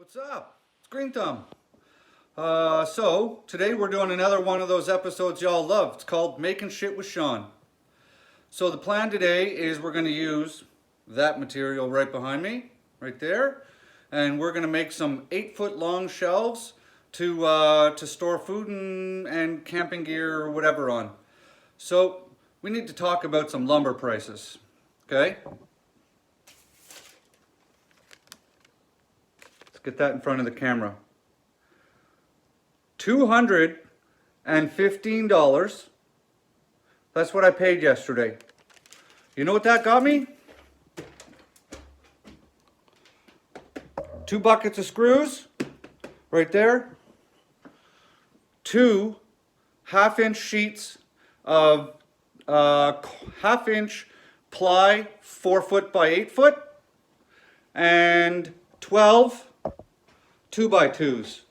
What's up? It's Green Thumb. So today we're doing another one of those episodes y'all love. It's called Making Shit with Sean. So the plan today is we're going to use that material right behind me, right there, and we're going to make some 8-foot long shelves to store food and camping gear or whatever on. So we need to talk about some lumber prices, okay? Get that in front of the camera. $215. That's what I paid yesterday. You know what that got me? 2 buckets of screws, right there. 2 half-inch sheets of half-inch ply, 4-foot by 8-foot, and 12 2x2s,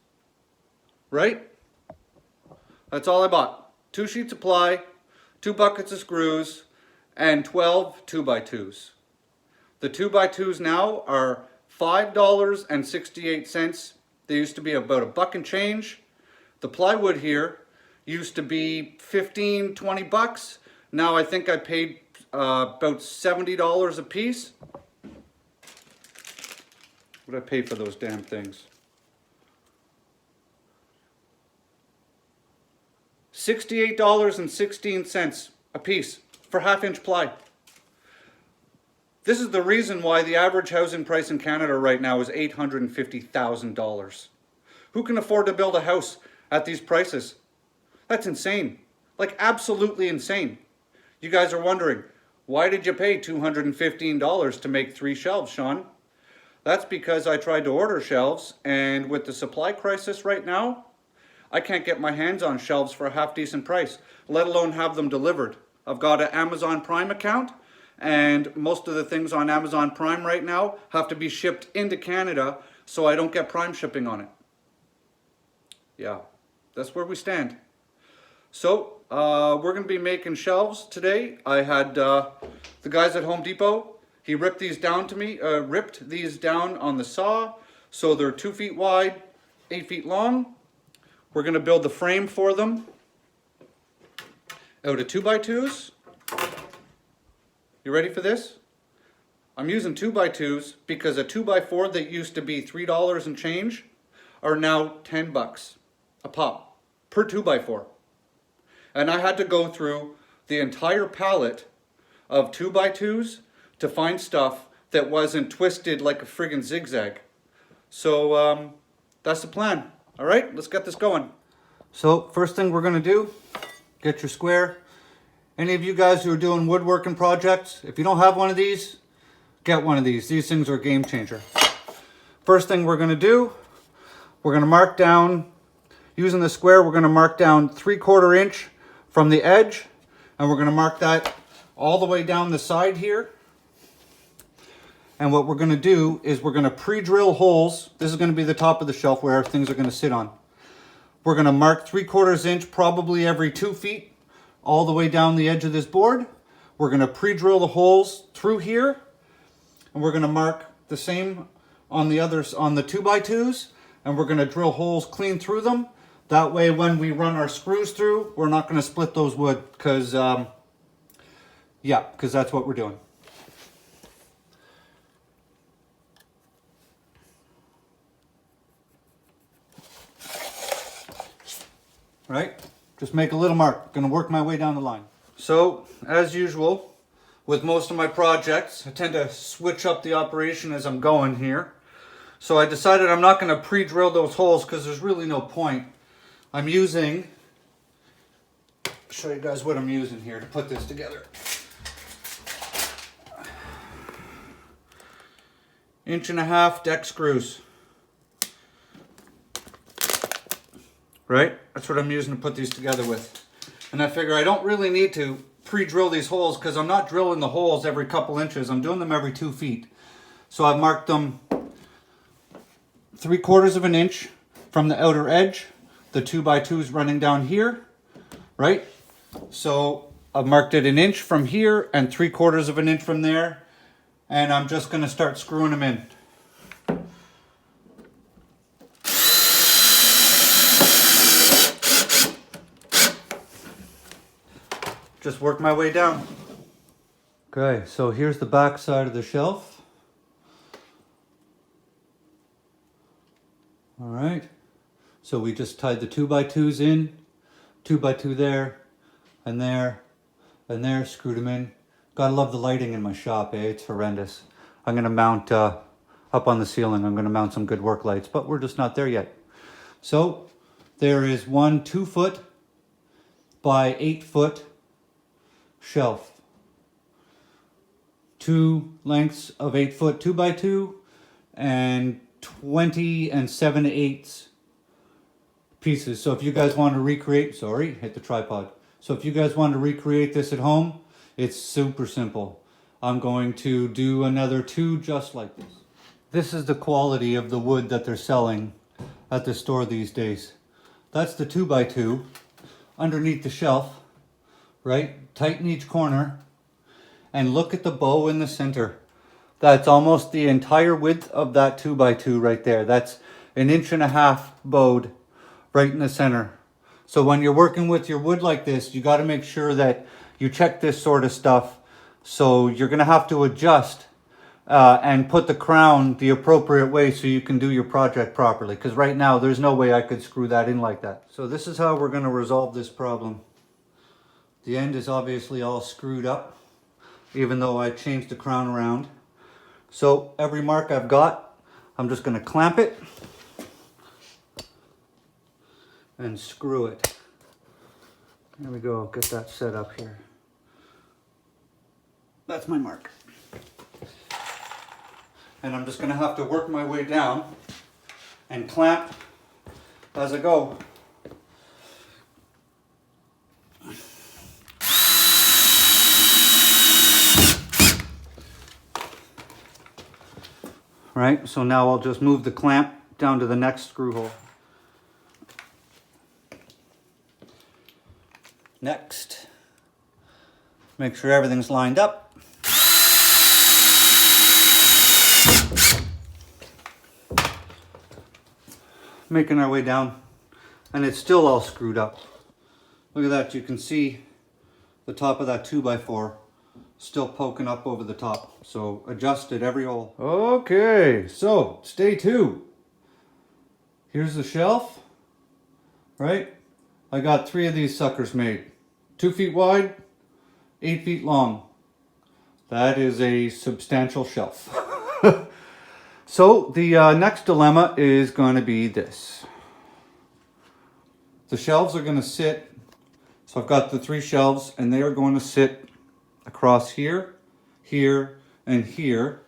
right? That's all I bought. 2 sheets of ply, 2 buckets of screws, and 12 2x2s. The 2x2s now are $5.68. They used to be about $1 and change. The plywood here used to be 15-20 bucks. Now I think I paid about $70 a piece. What did I pay for those damn things? $68.16 a piece for half-inch ply. This is the reason why the average housing price in Canada right now is $850,000. Who can afford to build a house at these prices? That's insane. Like, absolutely insane. You guys are wondering, why did you pay $215 to make 3 shelves, Sean? That's because I tried to order shelves, and with the supply crisis right now, I can't get my hands on shelves for a half-decent price, let alone have them delivered. I've got an Amazon Prime account, and most of the things on Amazon Prime right now have to be shipped into Canada, so I don't get Prime shipping on it. Yeah, that's where we stand. So, we're going to be making shelves today. I had the guys at Home Depot, he ripped these down on the saw, so they're 2 feet wide, 8 feet long. We're going to build the frame for them out of 2x2s. You ready for this? I'm using 2x2s because a 2x4 that used to be $3 and change are now 10 bucks a pop per 2x4. And I had to go through the entire pallet of 2x2s to find stuff that wasn't twisted like a friggin' zigzag. So that's the plan. All right, let's get this going. So first thing we're gonna do, get your square. Any of you guys who are doing woodworking projects, if you don't have one of these, get one of these. These things are a game changer. First thing we're gonna do, we're gonna mark down, using the square, we're gonna mark down 3/4 inch from the edge, and we're gonna mark that all the way down the side here. And what we're going to do is we're going to pre-drill holes. This is going to be the top of the shelf where things are going to sit on. We're going to mark 3/4 inch probably every 2 feet all the way down the edge of this board. We're going to pre-drill the holes through here. And we're going to mark the same on the others, on the 2x2s. And we're going to drill holes clean through them. That way when we run our screws through, we're not going to split those wood because that's what we're doing. Right? Just make a little mark. Gonna work my way down the line. So, as usual, with most of my projects, I tend to switch up the operation as I'm going here. So I decided I'm not gonna pre-drill those holes because there's really no point. I'm using, I'll show you guys what I'm using here to put this together. 1.5 inch deck screws. Right? That's what I'm using to put these together with. And I figure I don't really need to pre-drill these holes because I'm not drilling the holes every couple inches. I'm doing them every 2 feet. So I've marked them 3/4 inch from the outer edge. The 2x2s running down here, right? So I've marked it 1 inch from here and 3/4 inch from there. And I'm just going to start screwing them in. just work my way down. Okay, so here's the back side of the shelf. All right, so we just tied the 2x2s in, 2x2 there, and there, and there, screwed them in. Gotta love the lighting in my shop, eh? It's horrendous. I'm gonna mount, up on the ceiling, I'm gonna mount some good work lights, but we're just not there yet. So, there is one 2-foot by 8-foot shelf. 2 lengths of 8-foot 2x2 and 20 and 7/8 pieces. So if you guys want to recreate, sorry, hit the tripod. So if you guys want to recreate this at home, it's super simple. I'm going to do another 2 just like this. This is the quality of the wood that they're selling at the store these days. That's the 2x2 underneath the shelf, right? Tighten each corner. And look at the bow in the center. That's almost the entire width of that 2x2 right there. That's 1.5 inches bowed right in the center. So when you're working with your wood like this, you got to make sure that you check this sort of stuff. So you're going to have to adjust and put the crown the appropriate way so you can do your project properly. Because right now, there's no way I could screw that in like that. So this is how we're going to resolve this problem. The end is obviously all screwed up, even though I changed the crown around. So every mark I've got, I'm just gonna clamp it and screw it. There we go, get that set up here. That's my mark. And I'm just gonna have to work my way down and clamp as I go. Right, so now I'll just move the clamp down to the next screw hole. Next, make sure everything's lined up. Making our way down, and it's still all screwed up. Look at that, you can see the top of that 2x4 still poking up over the top. So adjusted every hole. Okay, so stay tuned. Here's the shelf, right? I got 3 of these suckers made. 2 feet wide, 8 feet long. That is a substantial shelf. So the next dilemma is going to be this. The shelves are going to sit, so I've got the 3 shelves and they are going to sit across here, here, and here.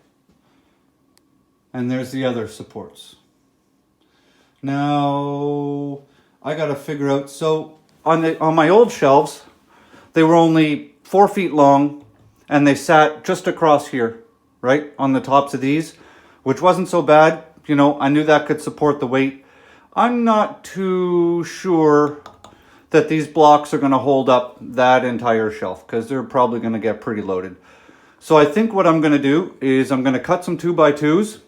And there's the other supports. Now, I gotta figure out, so on my old shelves, they were only 4 feet long and they sat just across here, right? On the tops of these, which wasn't so bad. You know, I knew that could support the weight. I'm not too sure that these blocks are going to hold up that entire shelf because they're probably going to get pretty loaded. So I think what I'm going to do is I'm going to cut some 2x2s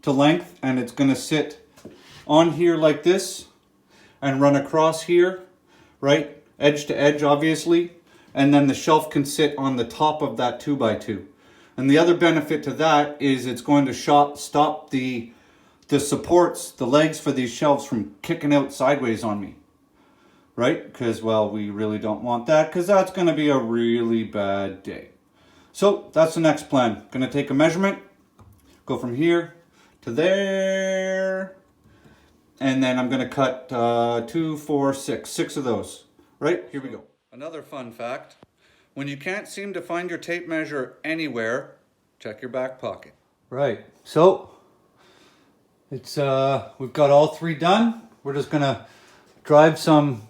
to length, and it's going to sit on here like this and run across here, right? Edge to edge, obviously. And then the shelf can sit on the top of that 2x2. And the other benefit to that is it's going to stop the supports, the legs for these shelves from kicking out sideways on me. Right? Because, well, we really don't want that because that's going to be a really bad day. So that's the next plan. Going to take a measurement, go from here to there, and then I'm going to cut 2, 4, 6 of those. Right? Here we go. Another fun fact. When you can't seem to find your tape measure anywhere, check your back pocket. Right. So it's we've got all 3 done. We're just going to drive some...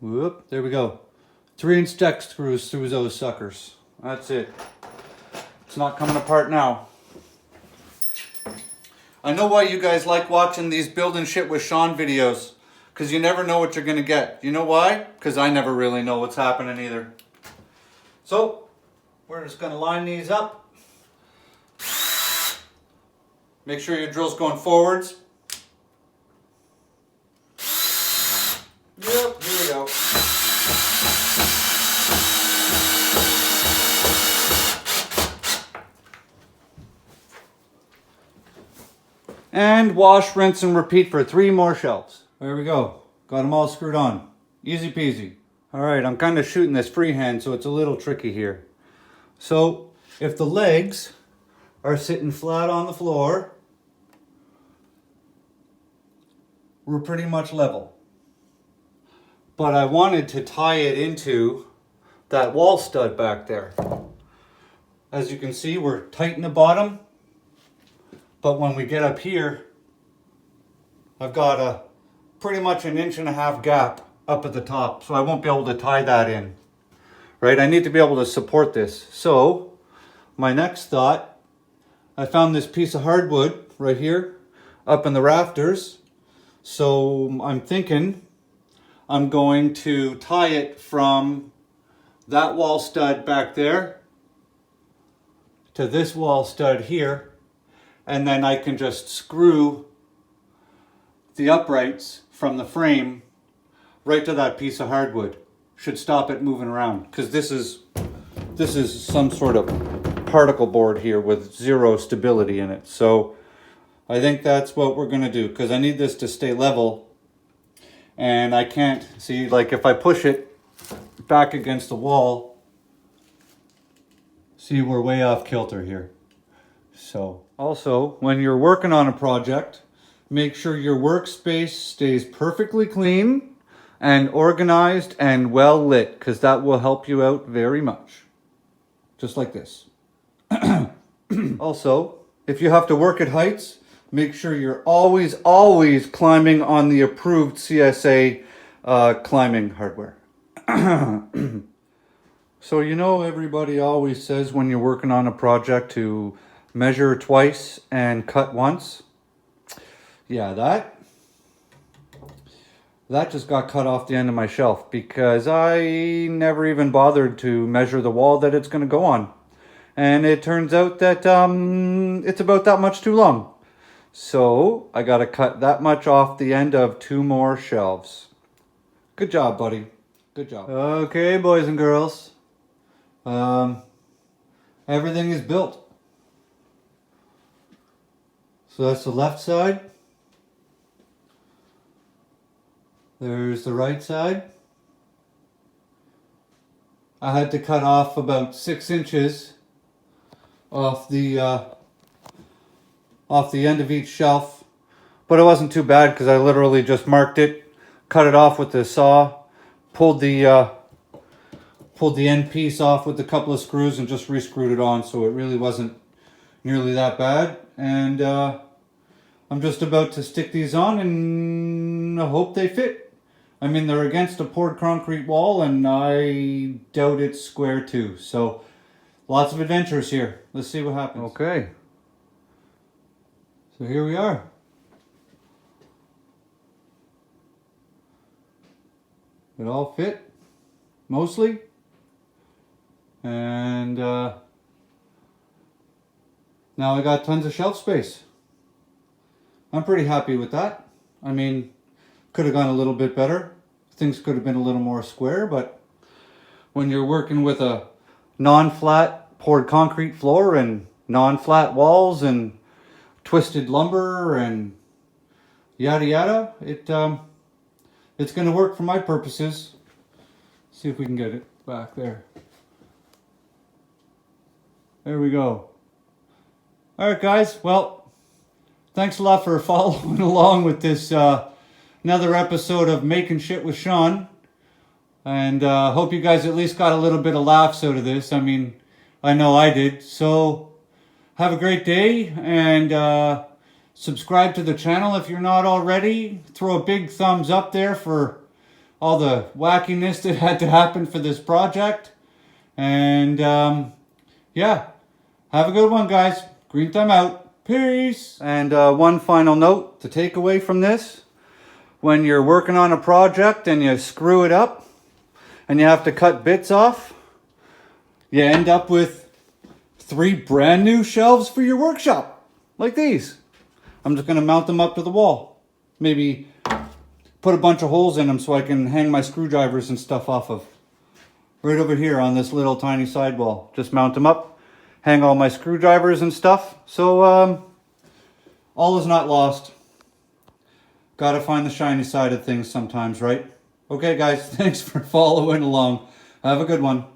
Whoop, there we go. 3-inch deck screws through those suckers. That's it. It's not coming apart now. I know why you guys like watching these building shit with Sean videos. Because you never know what you're going to get. You know why? Because I never really know what's happening either. So, we're just going to line these up. Make sure your drill's going forwards. Yep, here we go. And wash, rinse, and repeat for 3 more shelves. There we go. Got them all screwed on. Easy peasy. All right, I'm kind of shooting this freehand, so it's a little tricky here. So if the legs are sitting flat on the floor, we're pretty much level. But I wanted to tie it into that wall stud back there. As you can see, we're tight in the bottom, but when we get up here, I've got a pretty much 1.5 inch gap up at the top, so I won't be able to tie that in. Right, I need to be able to support this. So my next thought, I found this piece of hardwood right here up in the rafters. So I'm thinking I'm going to tie it from that wall stud back there to this wall stud here, and then I can just screw the uprights from the frame right to that piece of hardwood. Should stop it moving around, because this is some sort of particle board here with 0 stability in it. So I think that's what we're gonna do, because I need this to stay level, and I can't see, like if I push it back against the wall, see, we're way off kilter here. So also, when you're working on a project, make sure your workspace stays perfectly clean and organized and well lit, because that will help you out very much. Just like this. Also, if you have to work at heights, make sure you're always climbing on the approved CSA climbing hardware. So you know, everybody always says when you're working on a project to measure twice and cut once. Yeah, that just got cut off the end of my shelf, because I never even bothered to measure the wall that it's going to go on. And it turns out that it's about that much too long. So I got to cut that much off the end of 2 more shelves. Good job, buddy. Good job. Okay, boys and girls. Everything is built. So that's the left side. There's the right side. I had to cut off about 6 inches off the end of each shelf, but it wasn't too bad, because I literally just marked it, cut it off with the saw, pulled the end piece off with a couple of screws, and just re-screwed it on. So it really wasn't nearly that bad. And I'm just about to stick these on, and I hope they fit. I mean, they're against a poured concrete wall, and I doubt it's square too. So lots of adventures here. Let's see what happens. Okay. So here we are. It all fit, mostly. And now I got tons of shelf space. I'm pretty happy with that. I mean, could have gone a little bit better. Things could have been a little more square, but when you're working with a non-flat poured concrete floor and non-flat walls and twisted lumber and yada yada, it's going to work for my purposes. See if we can get it back there. There we go. All right, guys. Well, thanks a lot for following along with this another episode of Making Shit with Sean. And hope you guys at least got a little bit of laughs out of this. I mean, I know I did. So have a great day, and subscribe to the channel if you're not already. Throw a big thumbs up there for all the wackiness that had to happen for this project. And yeah, have a good one, guys. Green thumb out. Peace. And one final note to take away from this. When you're working on a project and you screw it up and you have to cut bits off, you end up with 3 brand new shelves for your workshop, like these. I'm just going to mount them up to the wall. Maybe put a bunch of holes in them so I can hang my screwdrivers and stuff off of. Right over here on this little tiny sidewall. Just mount them up, hang all my screwdrivers and stuff. So all is not lost. Gotta find the shiny side of things sometimes, right? Okay, guys, thanks for following along. Have a good one.